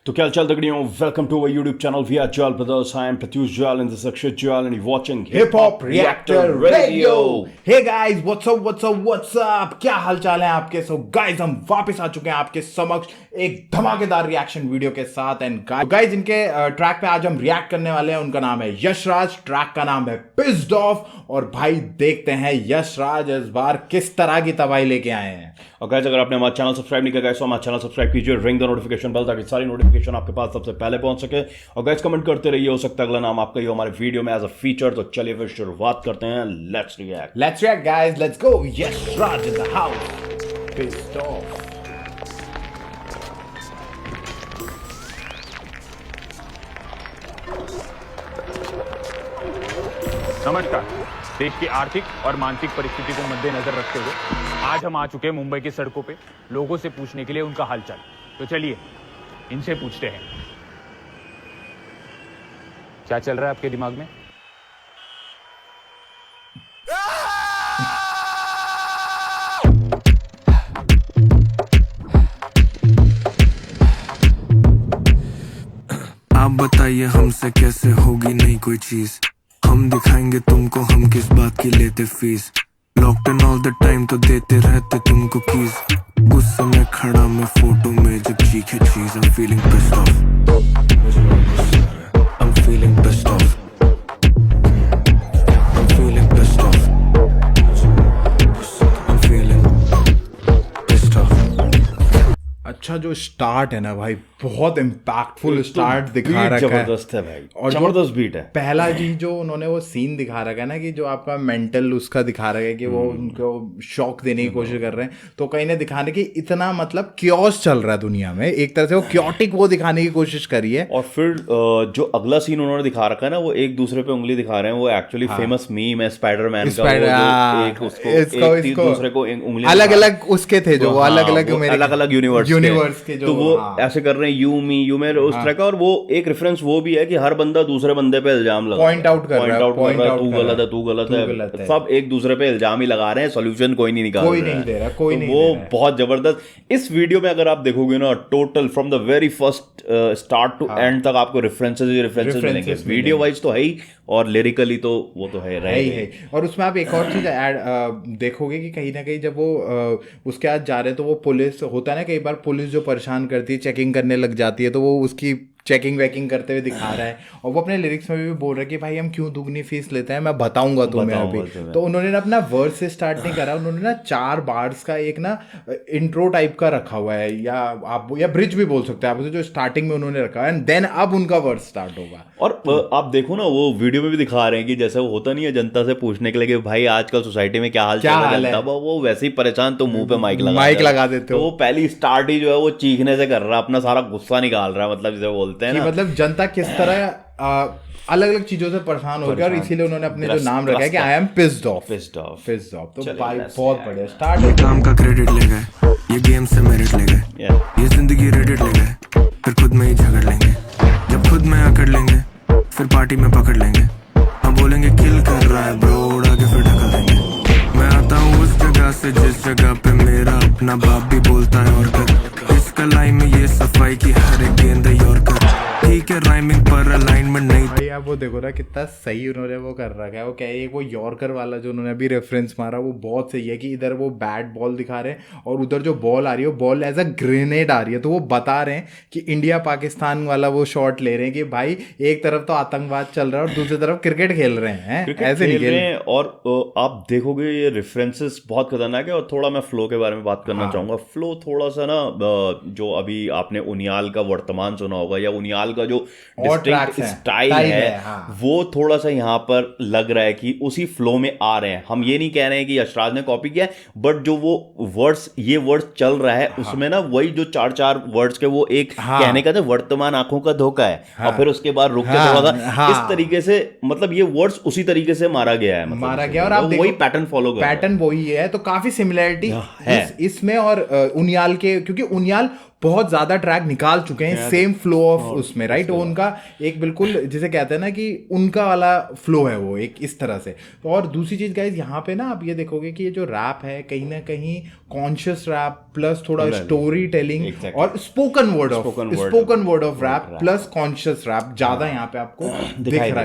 तो क्या चल तगड़ियों, welcome to our YouTube channel we are Jwal brothers. I am Pratyush Jwal and this is Akshay Jwal and you're watching Hip Hop Reactor Radio. Hey guys, what's up? क्या हाल चाल है आपके? So guys, हम वापस आ चुके हैं आपके समक्ष एक धमाकेदार रिएक्शन वीडियो के साथ। एंड गाइस, इनके ट्रैक पे आज हम रिएक्ट करने वाले हैं। उनका नाम है यशराज, ट्रैक का नाम है पिस्ड ऑफ। और भाई देखते हैं यशराज इस बार किस तरह की तबाही लेके आए हैं। और गाइस, अगर आपने हमारा चैनल सब्सक्राइब नहीं किया तो हमारा चैनल सब्सक्राइब कीजिए, रिंग द नोटिफिकेशन बेल ताकि सारी नोटिफिकेशन आपके पास सबसे पहले पहुंच सके। और गाइस, कमेंट करते रहिए, हो सकता है अगला नाम आपका ही हो हमारे वीडियो में एज अ फीचर। तो चलिए फिर शुरुआत करते हैं। Let's react guys, let's go. Yashraj in the house, pissed off. नमस्कार। देश की आर्थिक और मानसिक परिस्थिति को मद्देनजर रखते हुए आज हम आ चुके हैं मुंबई की सड़कों पे लोगों से पूछने के लिए उनका हालचाल। तो चलिए इनसे पूछते हैं, क्या चल रहा है आपके दिमाग में? आप बताइए हमसे कैसे होगी नहीं कोई चीज, हम दिखाएंगे तुमको हम किस बात की लेते fees. Locked in all the time तो देते रहते तुमको कीज, गुस्से में खड़ा मैं फोटो में जब चीखे चीज। I'm feeling pissed off, I'm feeling pissed off, I'm feeling pissed off, I'm feeling pissed off। अच्छा, जो स्टार्ट है ना भाई, बहुत इम्पैक्टफुल स्टार्ट दिखा रखा है। जबरदस्त है भाई, और जबरदस्त बीट है। पहला जी जो उन्होंने वो सीन दिखा रखा है ना, कि जो आपका मेंटल उसका दिखा रखा है कि वो उनको शॉक देने की कोशिश कर रहे हैं, तो कहीं ने दिखाने की इतना मतलब क्योस चल रहा है दुनिया में, एक तरह से वो क्योटिक वो दिखाने की कोशिश करी है। और फिर जो अगला सीन उन्होंने दिखा रखा है ना, वो एक दूसरे पे उंगली दिखा रहे हैं। वो एक्चुअली फेमस मीम है स्पाइडरमैन का, एक दूसरे को उंगली अलग अलग उसके थे जो अलग अलग यूनिवर्स के, तो वो ऐसे कर रहे हैं, यू मी यू में उस तरह का। और वो एक रेफरेंस वो भी है कि हर बंदा दूसरे बंदे पे इल्जाम लगा, पॉइंट आउट कर रहा है, तू गलत है। सब एक दूसरे पे इल्जाम ही लगा रहे हैं, सॉल्यूशन कोई नहीं निकाल कोई नहीं दे रहा, कोई नहीं। वो बहुत जबरदस्त। इस वीडियो में अगर आप देखोगे ना, total from the very first start to end तक आपको रेफरेंसेस मिलेंगे। वीडियो वाइज तो है ही, और लिरिकली तो वो तो है ही। और उसमें आप एक और चीज देखोगे कि कहीं ना कहीं जब वो उसके आज जा रहे हैं, तो वो पुलिस होता है ना, कई बार पुलिस जो परेशान करती है, चेकिंग करने लग जाती है, तो वो उसकी चेकिंग वेकिंग करते हुए दिखा रहा है। और वो अपने लिरिक्स में भी बोल रहा है कि भाई हम क्यों दुगनी फीस लेते हैं, मैं बताऊंगा तुम्हें अभी। तो उन्होंने ना अपना वर्ड से स्टार्ट नहीं करा, उन्होंने ना 4 बार्स का एक ना इंट्रो टाइप का रखा हुआ है, या आप या ब्रिज भी बोल सकते हैं आप उसे, जो स्टार्टिंग में उन्होंने रखा है, एंड देन अब उनका वर्ड स्टार्ट होगा। और आप देखो ना, वो वीडियो में भी दिखा रहे हैं कि जैसे वो होता नहीं है जनता से पूछने के लिए कि भाई आजकल सोसाइटी में क्या हाल है, वो वैसे ही परेशान, तो मुंह पे माइक लगा देते हो। वो पहली स्टार्ट ही जो है वो चीखने से कर रहा है, अपना सारा गुस्सा निकाल रहा है, मतलब जिसे बोलते हैं ना, मतलब जनता किस तरह अलग अलग चीजों से परेशान हो गया, और इसीलिए उन्होंने अपने जो नाम रखा है कि आई एम पिस्ड ऑफ। तो भाई बहुत बढ़िया स्टार्ट है। काम का क्रेडिट ले गए, ये गेम से मेरिट ले गए, ये जिंदगी रेडिट ले गए, फिर खुद में ही झगड़ लेंगे। जब खुद में आकड़ लेंगे फिर पार्टी में पकड़ लेंगे, हम बोलेंगे किल कर रहा है ब्रो, उड़ा के फिर ढकल देंगे। मैं आता हूँ उस जगह से जिस जगह पे मेरा अपना बाप भी बोलता है और कर, इस कलाई में ये सफाई की हर एक गेंद यॉर्कर, ठीक है राइमिंग पर अलाइनमेंट नहीं। भाई आप वो देखो ना, कितना सही उन्होंने वो कर रखा है। वो क्या है, वो यॉर्कर वाला जो उन्होंने अभी रेफरेंस मारा, वो बहुत सही है कि इधर वो बैट बॉल दिखा रहे हैं, और उधर जो बॉल आ रही है, वो बॉल एज अ ग्रेनेड आ रही है। तो वो बता रहे हैं कि इंडिया पाकिस्तान वाला वो शॉट ले रहे हैं कि भाई एक तरफ तो आतंकवाद चल रहा है और दूसरी तरफ क्रिकेट खेल रहे हैं, ऐसे नहीं खेल रहे हैं। और आप देखोगे ये रेफरेंसेस बहुत खतरनाक है। और थोड़ा मैं फ्लो के बारे में बात करना चाहूंगा। फ्लो थोड़ा सा ना, जो अभी आपने उनियाल का वर्तमान सुना होगा, या उनियाल का जो स्टाइल है, वो थोड़ा सा यहाँ पर लग रहा है कि उसी फ्लो में आ रहे हैं। हम ये नहीं कह रहे हैं कि यशराज ने कॉपी किया है, बट जो वो वर्ड्स, ये वर्ड्स चल रहा है, उसमें ना वही जो 4 वर्ड्स के, वो एक कहने का था, वर्तमान आंखों का धोखा है, और फिर उसके बाद रुक के थोड़ा सा इस तरीके से, मतलब ये वर्ड्स उसी तरीके से मारा गया है, मारा गया। और आप वही पैटर्न फॉलो कर, पैटर्न वही है। तो काफी सिमिलरिटी इसमें और उनियाल के, क्योंकि उनियाल बहुत ज्यादा ट्रैक निकाल चुके हैं सेम फ्लो ऑफ उसमें, राइट। वो उनका एक बिल्कुल जिसे कहते हैं ना कि उनका वाला फ्लो है वो एक इस तरह से। और दूसरी चीज गाइस यहाँ पे ना आप ये देखोगे कि ये जो रैप है कहीं ना कहीं कॉन्शियस रैप प्लस थोड़ा स्टोरी टेलिंग और spoken word of rap plus conscious rap ज्यादा यहाँ पे आपको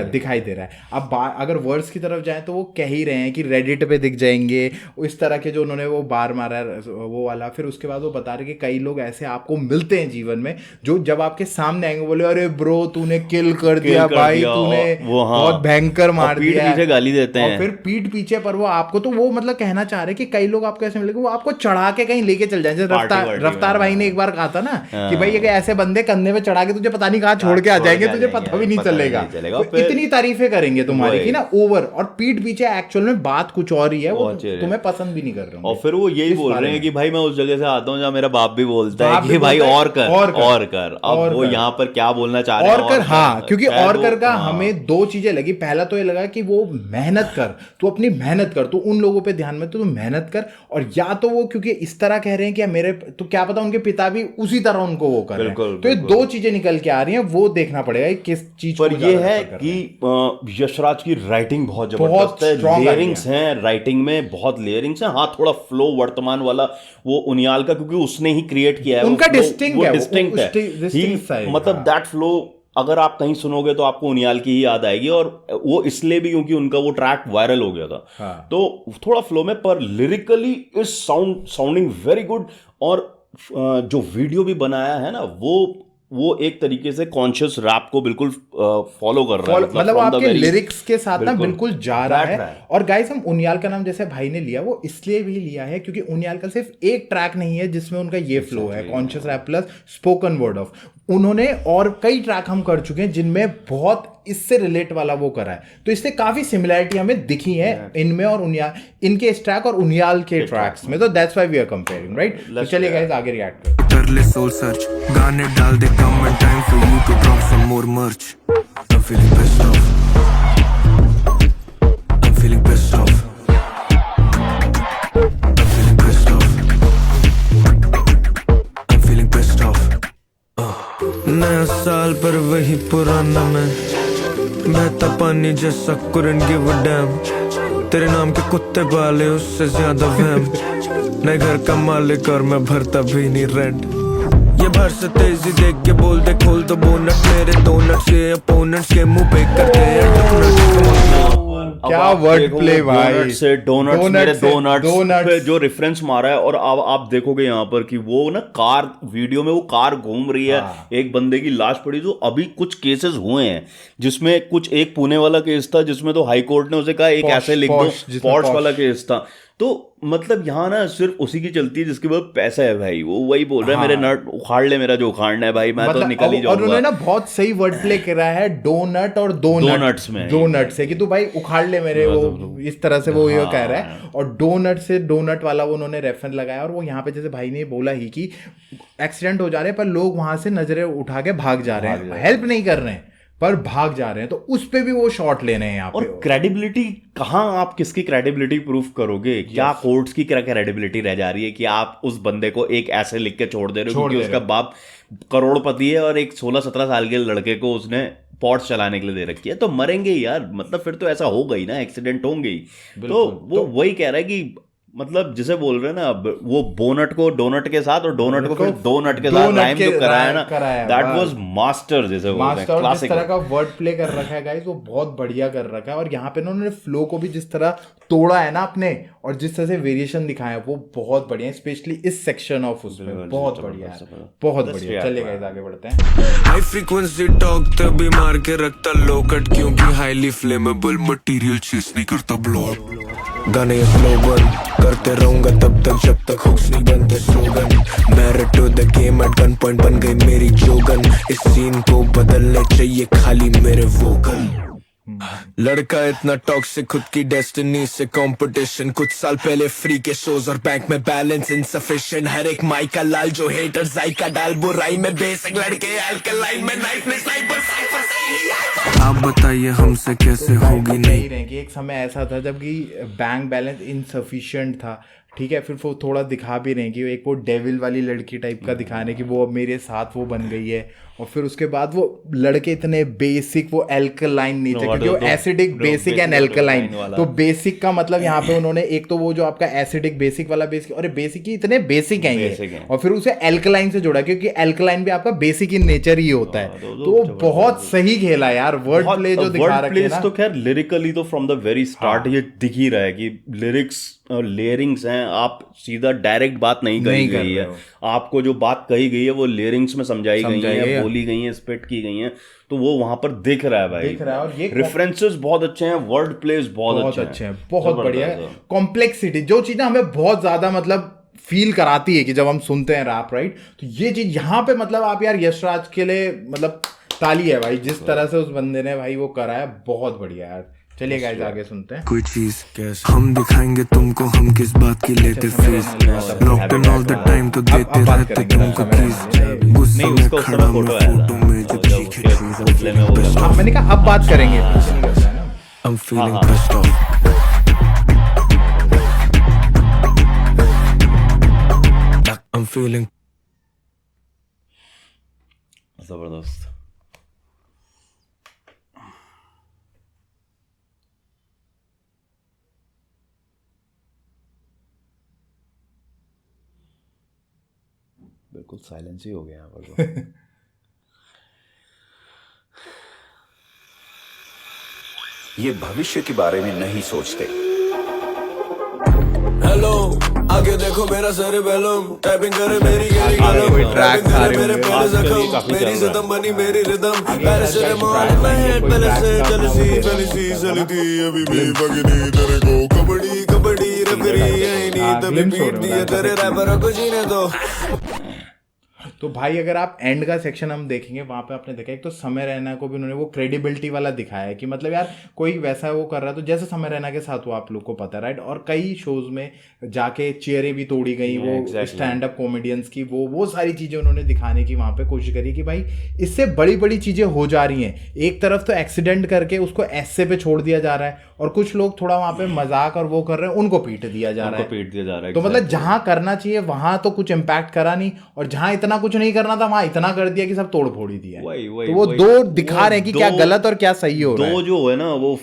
दिखाई दे रहा है। अब अगर वर्ड्स की तरफ जाए तो वो कह ही रहे हैं कि रेडिट पे दिख जाएंगे इस तरह के जो उन्होंने वो बार मारा है वो वाला। फिर उसके बाद वो बता रहे कि कई लोग ऐसे आपको मिलते हैं जीवन में जो जब आपके सामने आएंगे बोले अरे ब्रो तूने किल कर दिया भाई, तूने बहुत भयंकर मार दिया, पीछे गाली देते हैं और फिर पीठ पीछे पर वो आपको तो वो मतलब कहना चाह रहे कि कई लोग आपको ऐसे मिलेंगे वो आपको चढ़ा के कहीं लेके चल जाए। रफ्तार भाई ने एक बार कहा था ना कि भाई ये ऐसे बंदे कंधे पे चढ़ा के तुझे पता नहीं कहाँ छोड़ के आ जाएंगे, तुझे पता भी नहीं चलेगा। तो इतनी तारीफें करेंगे तुम्हारी की ना ओवर, और पीठ पीछे एक्चुअल में बात कुछ और ही है, वो तुम्हें पसंद भी नहीं कर रहे। और फिर वो यही बोल रहे हैं कि भाई मैं उस जगह से आता हूँ जहाँ मेरा बाप भी बोलता है कि भाई और कर। अब वो यहाँ पर क्या बोलना चाह रहे हैं और कर, हाँ, क्योंकि और कर का हमें दो चीजें लगी। पहला तो ये लगा कि वो मेहनत कर, तू अपनी मेहनत कर, तू उन लोगों पे ध्यान में तू मेहनत कर। और या तो वो क्योंकि इस तरह कह रहे हैं कि मेरे तो क्या पता उनके पिता भी उसी तरह उनको वो कर रहे हैं, तो ये दो चीजें निकल के आ रही हैं, वो देखना पड़ेगा किस चीज पर ये है कि यशराज की राइटिंग बहुत जबरदस्त है, लेयरिंग्स हैं राइटिंग में, बहुत लेयरिंग्स हैं। हाँ, थोड़ा फ्लो वर्तमान वाला वो उनियाल का, क्योंकि उसने ही क्रिएट किया है, उनका डिस्टिंक्ट है, मतलब दैट फ्लो अगर आप कहीं सुनोगे तो आपको उनियाल की ही याद आएगी। और वो इसलिए भी क्योंकि उनका वो ट्रैक वायरल हो गया था। हाँ। तो थोड़ा फ्लो में, पर lyrically is sounding very good. और जो वीडियो भी बनाया है ना वो एक तरीके से कॉन्शियस रैप को बिल्कुल फॉलो कर रहा है, मतलब आपके लिरिक्स के साथ ना बिल्कुल जा रहा है। और गाइस हम उनियाल का नाम जैसे भाई ने लिया वो इसलिए भी लिया है क्योंकि उनियाल का सिर्फ एक ट्रैक नहीं है जिसमें उनका ये फ्लो है, conscious rap plus spoken word of. उन्होंने और कई ट्रैक हम कर चुके हैं जिनमें बहुत इससे रिलेट वाला वो करा है, तो इससे काफी सिमिलरिटी हमें दिखी है इनमें और उनियाल, इनके इस ट्रैक और उनियाल के ट्रैक्स में। तो that's why we are comparing, right. तो चलिए गाइस आगे रिएक्ट कर ले सोल सर्च, गाने डाल दे come and time for you to drop some more merch. I am feeling pissed off, I am feeling pissed off, I am feeling pissed off, I am feeling pissed off. नया साल पर वही पुराना मैं, बहता पानी जैसा couldn't give a damn। तेरे नाम के कुत्ते पाले उससे ज्यादा वहम, नए घर का मालिक और मैं भरता भी नहीं रेंट। ये भर से तेजी देख के बोल दे खोल दो बोनट, मेरे डोनट्स ये अपोनेंट्स के मुंह पे करते हैं। क्या वर्ड प्ले भाई, से डोनट्स मेरे डोनट्स पे जो रेफरेंस मारा है। और अब आप देखोगे यहाँ पर कि वो ना कार वीडियो में वो कार घूम रही है, एक बंदे की लाश पड़ी। तो अभी कुछ केसेस हुए हैं जिसमें कुछ, एक पुणे वाला केस था जिसमें तो हाई कोर्ट ने उसे कहा एक ऐसे लिख दो, पॉर्श वाला केस था। तो मतलब यहाँ ना सिर्फ उसी की चलती है जिसके पास पैसा है भाई, वो वही बोल रहा है मेरे नट उखाड़ ले, मेरा जो उखाड़ना है भाई मैं तो निकल ही जाऊंगा। और उन्होंने ना बहुत सही वर्ड प्ले करा है डोनट और डोनट्स में, डोनट से कि तू भाई उखाड़ ले मेरे, वो इस तरह से वो ये कह रहा है। और डोनट से डोनट वाला वो उन्होंने रेफरेंस लगाया। और वो यहाँ पे जैसे भाई ने बोला ही कि एक्सीडेंट हो जा रहे हैं पर लोग वहां से नजरें उठा के भाग जा रहे हैं, हेल्प नहीं कर रहे हैं पर भाग जा रहे हैं, तो उस पे भी वो शॉट लेने हैं यहाँ पे। और क्रेडिबिलिटी कहाँ, आप किसकी क्रेडिबिलिटी प्रूफ करोगे? क्या कोर्ट्स की क्या क्रेडिबिलिटी रह जा रही है कि आप उस बंदे को एक ऐसे लिख के छोड़ दे रहे हो क्योंकि उसका बाप करोड़पति है और एक 16-17 साल के लड़के को उसने पॉट्स चलाने के लिए दे रखी है, तो मरेंगे ही यार। मतलब फिर तो ऐसा होगा ही ना, एक्सीडेंट होंगे ही। तो वो वही कह रहा है कि मतलब जिसे बोल रहे हैं ना, वो बोनट को डोनट के साथ और डोनट को फिर दो नट के साथ राइम जो कराया ना, दैट वाज मास्टर, जिसे बोलते हैं क्लासिक। जिस तरह का वर्ड प्ले कर रखा है गाइस वो बहुत बढ़िया कर रखा है। और यहाँ पे उन्होंने फ्लो को भी जिस तरह तोड़ा है ना अपने, और जिस तरह से वेरिएशन दिखाया है वो बहुत बढ़िया है, स्पेशली इस सेक्शन ऑफ उसमें बहुत बढ़िया है, बहुत बढ़िया। चलिए गाइस आगे बढ़ते हैं। हाई फ्रीक्वेंसी टॉक तभी मार के रखता लोकट, क्योंकि हाईली फ्लेमेबल मटेरियल चेस नहीं करता ब्लॉक। गाने स्लोगन करते रहूंगा तब तक जब तक हुक्स नहीं बनते slogan. Married to the game at gun point बन गई मेरी जोगन, इस सीन को बदलने चाहिए खाली मेरे वोकल। लड़का इतना टॉक्सिक खुद की डेस्टिनी से कंपटीशन, कुछ साल पहले फ्री के शोज और बैंक में बैलेंस इनसफिशिएंट। हर एक माई का लाल जो हेटर जायका डाल बुराई में, बेसिक लड़के अल्कलाइन में नाइफ में स्नाइपर साइफर से। आप बताइए हमसे कैसे होगी नहीं रहे कि एक समय ऐसा था जबकि बैंक बैलेंस इनसफिशिएंट था, ठीक है, फिर वो थोड़ा दिखा भी रहे हैं कि एक वो डेविल वाली लड़की टाइप का दिखाने कि वो अब मेरे साथ वो बन गई है, और फिर उसके बाद वो लड़के इतने बेसिक वो एल्कलाइन नेचर, क्योंकि वो एसिडिक बेसिक एंड एल्कलाइन, तो बेसिक का मतलब यहाँ पे उन्होंने एक तो वो जो आपका एसिडिक बेसिक वाला बेसिक, और बेसिक ही इतने बेसिक हैं ये, और फिर उसे एल्कलाइन से जोड़ा क्योंकि एल्कलाइन भी आपका बेसिक इन नेचर ही होता है, तो वो बहुत सही खेला यार। वर्ड प्ले जो दिखा रखे हैं ना, तो खैर लिरिकली तो फ्रॉम द वेरी स्टार्ट ये दिख ही रहा है कि लिरिक्स लेयरिंग्स हैं, आप सीधा डायरेक्ट बात नहीं कही गई है, आपको जो बात कही गई है वो लेयरिंग्स में समझाई गई है, बोली गई है, स्पिट की गई है, तो वो वहां पर दिख रहा है भाई, दिख रहा है। और ये रेफरेंसेस बहुत अच्छे हैं, वर्ड प्लेस बहुत अच्छे हैं, बहुत बढ़िया है। कॉम्प्लेक्सिटी जो चीजें हमें बहुत ज्यादा मतलब फील कराती है कि जब हम सुनते हैं रैप, राइट, तो ये चीज यहाँ पे मतलब आप यार यशराज के लिए मतलब ताली है भाई, जिस तरह से उस बंदे ने भाई वो करा है, बहुत बढ़िया यार। चलिए गाइस आगे सुनते हैं। कोई चीज हम दिखाएंगे तुमको, हम किस बात की लेते fees, locked in all the time तो देते रहते तुमको कीज, गुस्से में खड़ा मैं फोटो में जब चीखे चीज, हाँ मैंने कहा अब बात करेंगे। I'm feeling pissed off, I'm feeling जबरदस्त। बिल्कुल साइलेंस ही हो गया यहाँ पर। ये भविष्य के बारे में नहीं सोचते। हेलो आगे देखो मेरा सेरेबेलम, टाइपिंग करे मेरी गहरी कलम, कोई ट्रैक आ रहे मेरे पहले जख्म, मेरी ज़िदम बनी मेरी रिदम, पहले से रिमोट में हेड, पहले से जलसी चली थी अभी भी बगनी तेरे को, कबड्डी कबड्डी रेफरी यही नहीं तभी पीट दिए तेरे रैपरों को जीने दो। तो भाई अगर आप एंड का सेक्शन हम देखेंगे, वहां पे आपने देखा एक तो समय रैना को भी उन्होंने वो क्रेडिबिलिटी वाला दिखाया है कि मतलब यार कोई वैसा वो कर रहा है तो जैसे समय रैना के साथ हुआ आप लोग को पता है, राइट, और कई शोज में जाके चेयरें भी तोड़ी गई, वो स्टैंड अप कॉमेडियंस की वो सारी चीजें उन्होंने दिखाने की वहां पे कोशिश करी कि भाई इससे बड़ी बड़ी चीजें हो जा रही हैं। एक तरफ तो एक्सीडेंट करके उसको ऐसे पे छोड़ दिया जा रहा है, और कुछ लोग थोड़ा वहां पे मजाक और वो कर रहे हैं, उनको पीट दिया जा रहा है। तो मतलब जहां करना चाहिए वहां तो कुछ इम्पैक्ट करा नहीं, और जहां इतना कुछ नहीं करना था वहां इतना कर दिया कि सब तोड़ फोड़ ही दिया। तो वो दो दिखा रहे हैं कि क्या गलत और क्या सही हो रहा है। दो जो है ना वो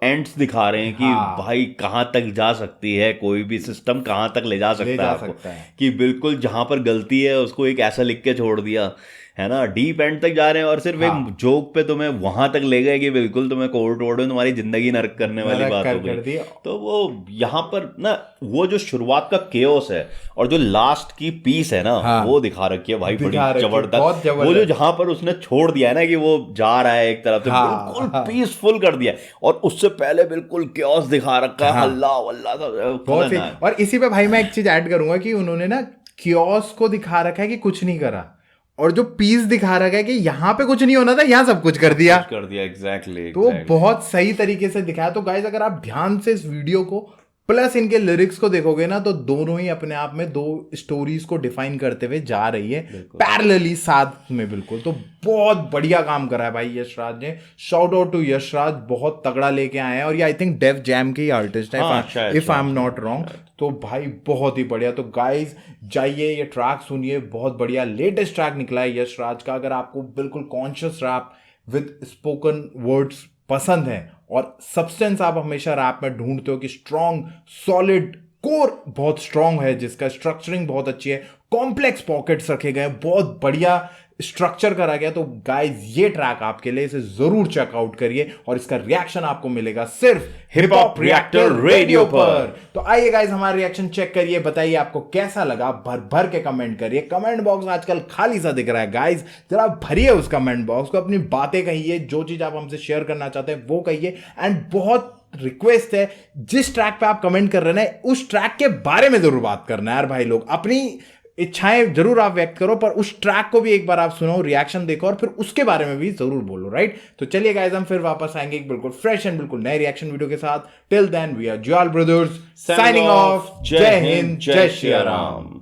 एंड्स दिखा रहे हैं कि भाई कहां तक जा सकती है कोई भी सिस्टम, कहां तक ले जा सकता है आपको, कि बिल्कुल जहां पर गलती है उसको एक ऐसा लिख के छोड़ दिया है ना, डीप एंड तक जा रहे हैं, और सिर्फ एक जोक पे तुम्हें वहां तक ले गए कि बिल्कुल तुम्हें कोर्ट वोर्ट में तुम्हारी जिंदगी नरक करने वाली बात हो गई। तो वो यहाँ पर ना वो जो शुरुआत का केओस है और जो लास्ट की पीस है ना, वो दिखा रखी है भाई, बड़ी जबरदस्त। वो जो जहां पर उसने छोड़ दिया है ना कि वो जा रहा है एक तरफ से, बिल्कुल पीसफुल कर दिया, और उससे पहले बिल्कुल केओस दिखा रखा है, अल्लाह अल्लाह। और इसी पे भाई मैं एक चीज ऐड करूंगा कि उन्होंने ना केओस को दिखा रखा है कि कुछ नहीं करा, और जो पीस दिखा रखा है कि यहाँ पे कुछ नहीं होना था, यहाँ सब कुछ कर दिया। एग्जैक्टली। तो बहुत सही तरीके से दिखाया। तो गाइस अगर आप ध्यान से इस वीडियो को प्लस इनके लिरिक्स को देखोगे ना, तो दोनों ही अपने आप में दो स्टोरीज को डिफाइन करते हुए जा रही है पैरेलली साथ में, बिल्कुल। तो बहुत बढ़िया काम करा है भाई यशराज ने, शाउट आउट टू यशराज, बहुत तगड़ा लेके आए हैं, और ये आई थिंक डेफ जैम के ही आर्टिस्ट है if I am not wrong. तो भाई बहुत ही बढ़िया। तो गाइज जाइए ये ट्रैक सुनिए, बहुत बढ़िया लेटेस्ट ट्रैक निकला है यशराज का। अगर आपको बिल्कुल conscious rap with spoken words पसंद है और सब्सटेंस आप हमेशा रैप में ढूंढते हो कि स्ट्रॉन्ग सॉलिड कोर बहुत स्ट्रॉन्ग है, जिसका स्ट्रक्चरिंग बहुत अच्छी है, कॉम्प्लेक्स पॉकेट्स रखे गए, बहुत बढ़िया स्ट्रक्चर करा गया, तो गाइज ये ट्रैक आपके लिए, इसे जरूर चेकआउट करिए, और इसका रिएक्शन आपको मिलेगा सिर्फ हिप हॉप रिएक्टर रेडियो पर। तो आइए गाइज हमारा रिएक्शन चेक करिए, बताइए आपको कैसा लगा, भर भर के कमेंट करिए। कमेंट बॉक्स आजकल खाली सा दिख रहा है गाइज, जरा भरिए उस कमेंट बॉक्स को, अपनी बातें कहिए, जो चीज आप हमसे शेयर करना चाहते हैं वो कहिए। एंड बहुत रिक्वेस्ट है, जिस ट्रैक पे आप कमेंट कर रहे हैं उस ट्रैक के बारे में जरूर बात करना है यार भाई लोग, अपनी इच्छाएं जरूर आप व्यक्त करो, पर उस ट्रैक को भी एक बार आप सुनो, रिएक्शन देखो, और फिर उसके बारे में भी जरूर बोलो, राइट। तो चलिए गाइस हम फिर वापस आएंगे बिल्कुल फ्रेश एंड बिल्कुल नए रिएक्शन वीडियो के साथ। Till then we are Jwal brothers signing off. जय हिंद, जय श्री राम।